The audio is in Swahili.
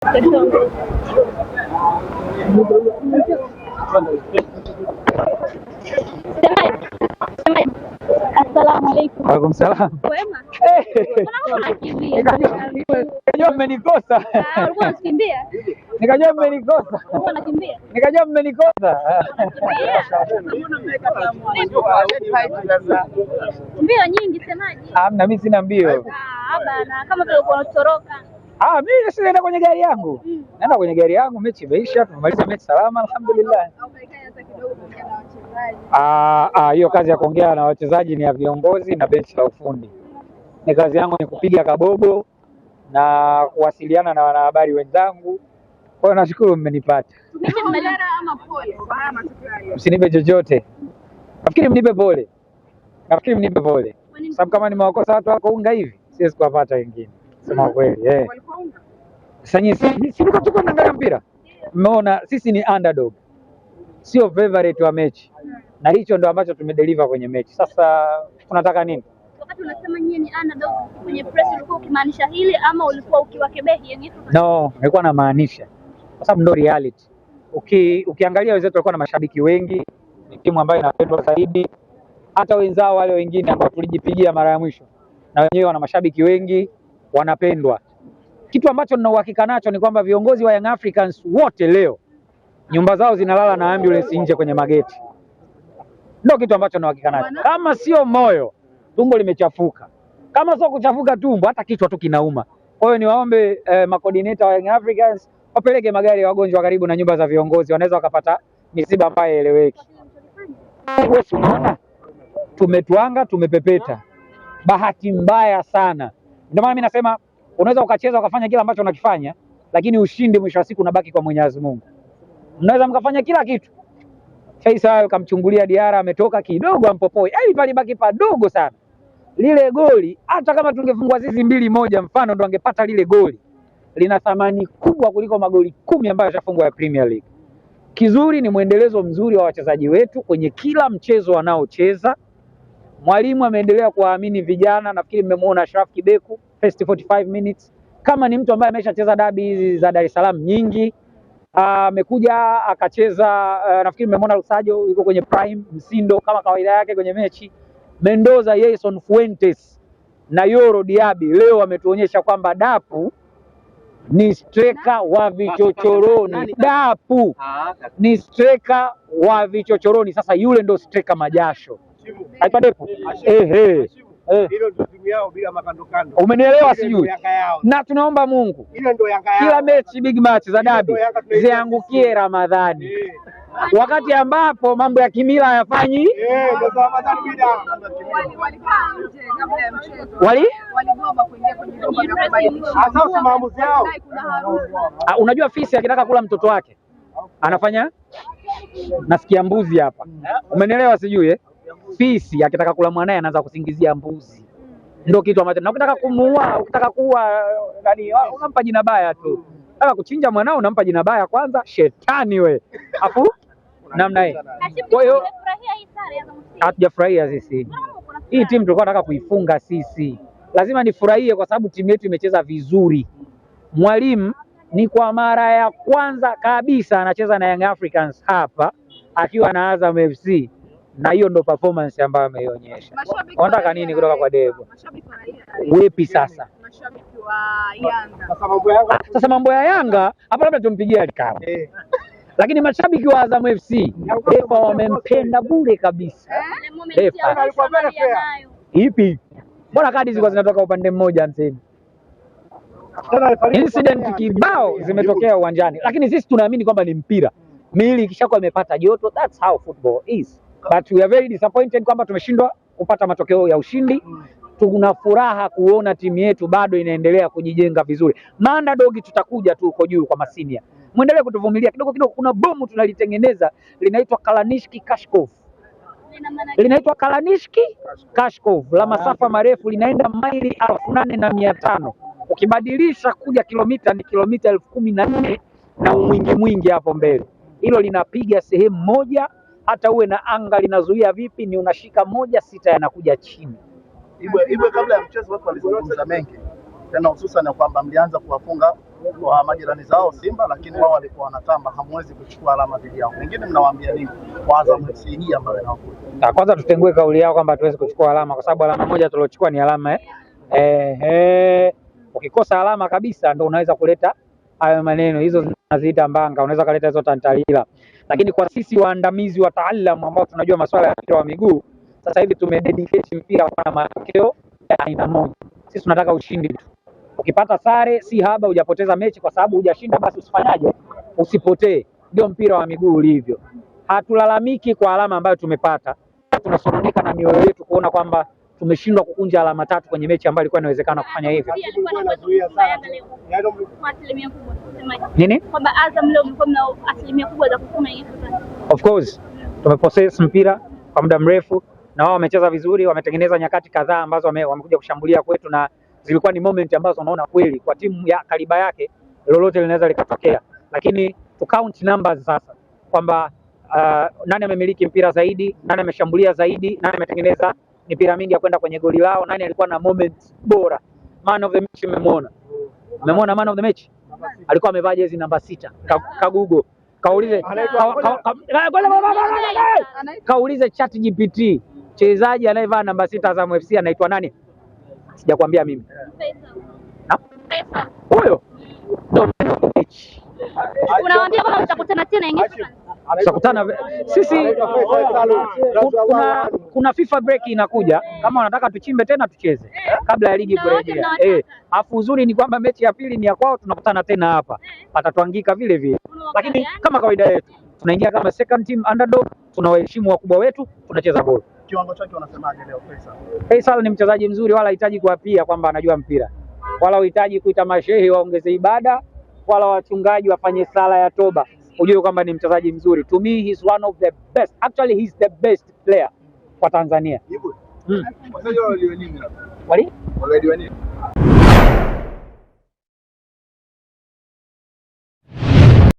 Assalamu alaikum. Waalaikum salam. Wema. Nikajua mmenikosa. Ulikuwa unakimbia? Nikajua mmenikosa. Ulikuwa unakimbia? Nikajua mmenikosa. Mbio nyingi semaji? Hamna, mimi sina mbio. Bana, kama vile uko unatoroka. Mimi sasa naenda kwenye gari yangu. Naenda kwenye gari yangu, mechi imeisha, tumemaliza mechi salama alhamdulillah. Hiyo kazi ya kuongea na wachezaji ni ya viongozi na benchi la ufundi. Ni kazi yangu ni kupiga kabogo na kuwasiliana na wanahabari wenzangu. Kwa hiyo nashukuru mmenipata. Msinipe chochote. Nafikiri mnipe pole. Sababu kama nimewakosa watu wako unga hivi, siwezi kuwapata wengine. Sema kweli, Sasa nyinyi tuko naangalia mpira. Mmeona sisi ni underdog. Sio favorite wa mechi. Na hicho ndo ambacho tumedeliver kwenye mechi. Sasa tunataka nini? Wakati unasema nyinyi ni underdog kwenye press, ulikuwa ukimaanisha hili ama ulikuwa ukiwakebehi yani? No, nilikuwa namaanisha. Kwa sababu ndo reality. Ukiangalia wenzetu walikuwa na mashabiki wengi, ni timu ambayo inapendwa zaidi. Hata wenzao wale wengine ambao tulijipigia mara ya mwisho, na wenyewe wana mashabiki wengi, wanapendwa. Kitu ambacho nina uhakika nacho ni kwamba viongozi wa Young Africans wote leo nyumba zao zinalala na ambulance nje kwenye mageti. Ndio kitu ambacho nina uhakika nacho. Kama sio moyo, tumbo limechafuka. Kama sio kuchafuka tumbo, hata kichwa tu kinauma. Kwa hiyo niwaombe makoordinator wa Young Africans wapeleke magari ya wagonjwa karibu na nyumba za viongozi, wanaweza wakapata misiba ambayo haieleweki. Wewe unaona? Tumetwanga, tumepepeta. Bahati mbaya sana. Ndio maana mimi nasema unaweza ukacheza ukafanya kila ambacho unakifanya, lakini ushindi mwisho wa siku unabaki kwa Mwenyezi Mungu. Mnaweza mkafanya kila kitu. Faisal kamchungulia Diara ametoka kidogo ampopoi. Palibaki padogo sana. Lile goli hata kama tungefungwa sisi 2-1 mfano ndo angepata lile goli. Lina thamani kubwa kuliko magoli 10 ambayo yashafungwa ya Premier League. Kizuri ni mwendelezo mzuri wa wachezaji wetu kwenye kila mchezo wanaocheza. Mwalimu ameendelea kuwaamini vijana, nafikiri mmemwona Ashraf Kibeku first 45 minutes. Kama ni mtu ambaye ameshacheza dabi hizi za Dar es Salaam nyingi, amekuja akacheza, nafikiri mmemwona Lusajo yuko kwenye prime, Msindo kama kawaida yake kwenye mechi. Mendoza, Jason Fuentes na Yoro Diaby leo wametuonyesha kwamba Dapu ni striker wa vichochoroni. Dapu ni striker wa vichochoroni. Sasa yule ndo striker majasho. Haipadepo. Hilo ndio timu yao bila makandokando. Umenielewa sijui? Na tunaomba Mungu kila mechi big match za dabi ziangukie Ramadhani. Wakati ambapo mambo ya kimila hayafanyi. Waligoma kuingia kwenye sasa maamuzi yao. Unajua fisi akitaka kula mtoto wake anafanya nasikia mbuzi hapa. Umenielewa sijui Fisi akitaka kula mwanae anaanza kusingizia mbuzi. Ndio kitu ambacho na ukitaka kumuua, ukitaka kuua unampa jina baya tu. Nataka kuchinja mwanao unampa jina baya kwanza, shetani we. Afu namna hii. Kwa hiyo hatujafurahia sisi. Hii timu tulikuwa tunataka kuifunga sisi. Lazima nifurahie kwa sababu timu yetu imecheza vizuri. Mwalimu ni kwa mara ya kwanza kabisa anacheza na Young Africans hapa akiwa na Azam FC. Na hiyo ndo performance ambayo ameionyesha. Unataka nini kutoka kwa Debo? Wepi sasa? Mashabiki wa Yanga. Sasa mambo ya Yanga hapa labda tumpigie Alikama. Lakini mashabiki wa Azam FC Debo wamempenda bure kabisa. Ipi? Mbona kadi zilikuwa zinatoka upande mmoja mseni? Incident kibao zimetokea uwanjani. Lakini sisi tunaamini kwamba ni mpira. Miili ikishakuwa imepata joto, that's how football is. But we are very disappointed kwamba tumeshindwa kupata matokeo ya ushindi. Tuna furaha kuona timu yetu bado inaendelea kujijenga vizuri. Underdog tutakuja tu uko juu kwa masinia. Muendelee kutuvumilia kidogo kidogo. Kuna bomu tunalitengeneza linaitwa Kalanishki Kashkov. La masafa marefu, linaenda maili 8,500. Ukibadilisha kuja kilomita ni kilomita 14,000 na mwingi hapo mbele. Hilo linapiga sehemu moja, hata uwe na anga linazuia vipi, ni unashika 1-6 yanakuja chini. Ibwe kabla ya mchezo watu walizungumza mengi. Tena hususan kwamba mlianza kuwafunga kwa majirani zao Simba, lakini wao walikuwa wanatamba hamwezi kuchukua alama dhidi yao. Wengine mnawaambia nini kwa Azam FC hii ambayo inakuja? Kwanza tutengue kauli yao kwamba hatuwezi kuchukua alama, kwa sababu alama moja tuliochukua ni alama ukikosa alama kabisa ndo unaweza kuleta hayo maneno, hizo zinaziita mbanga, unaweza kuleta hizo tantalila. Lakini kwa sisi waandamizi wataalamu ambao tunajua masuala ya mpira wa miguu, sasa hivi tumededicate mpira kwa matokeo ya aina moja. Sisi tunataka ushindi tu. Ukipata sare si haba, hujapoteza mechi. Kwa sababu hujashinda basi usifanyaje, usipotee. Ndio mpira wa miguu ulivyo. Hatulalamiki kwa alama ambayo tumepata, tunasononeka na mioyo yetu kuona kwamba tumeshindwa kukunja alama 3 kwenye mechi ambayo ilikuwa inawezekana kufanya hivyo. Nini? Kwamba Azam leo mlikuwa mna asilimia kubwa za kufunga hiyo. Of course tumepossess mpira kwa muda mrefu na wao wamecheza vizuri, wametengeneza nyakati kadhaa ambazo wamekuja kushambulia kwetu, na zilikuwa ni moment ambazo unaona kweli kwa timu ya kaliba yake lolote linaweza likatokea. Lakini to count numbers sasa kwamba nani amemiliki mpira zaidi, nani ameshambulia zaidi, nani ametengeneza mipira mingi ya kwenda kwenye goli lao, nani alikuwa na moment bora. Man of the match umemwona man of the match? Alikuwa amevaa jezi namba 6. Kagugo kaulize chat GPT, mchezaji anayevaa namba 6 Azam FC anaitwa nani? Sijakwambia mimi. Huyo ndio mechi. Unawaambia kama mtakutana tena ingine. Tutakutana sisi, kuna FIFA break inakuja, kama wanataka tuchimbe tena tucheze kabla ya ligi kurejea. Afu uzuri ni kwamba mechi ya pili ni ya kwao, tunakutana tena hapa, patatwangika vile vile. Lakini kama kawaida yetu tunaingia kama second team underdog, tunawaheshimu wakubwa wetu, tunacheza bora. Kiwango chake wanasemaje leo Faisal? Faisal ni mchezaji mzuri, wala hahitaji kuapia kwamba anajua mpira, wala hahitaji kuita mashehe waongeze ibada, wala wachungaji wafanye sala ya toba. Ujue kwamba ni mchezaji mzuri. To me he's one of the best. Actually he's the best player kwa Tanzania. Wali?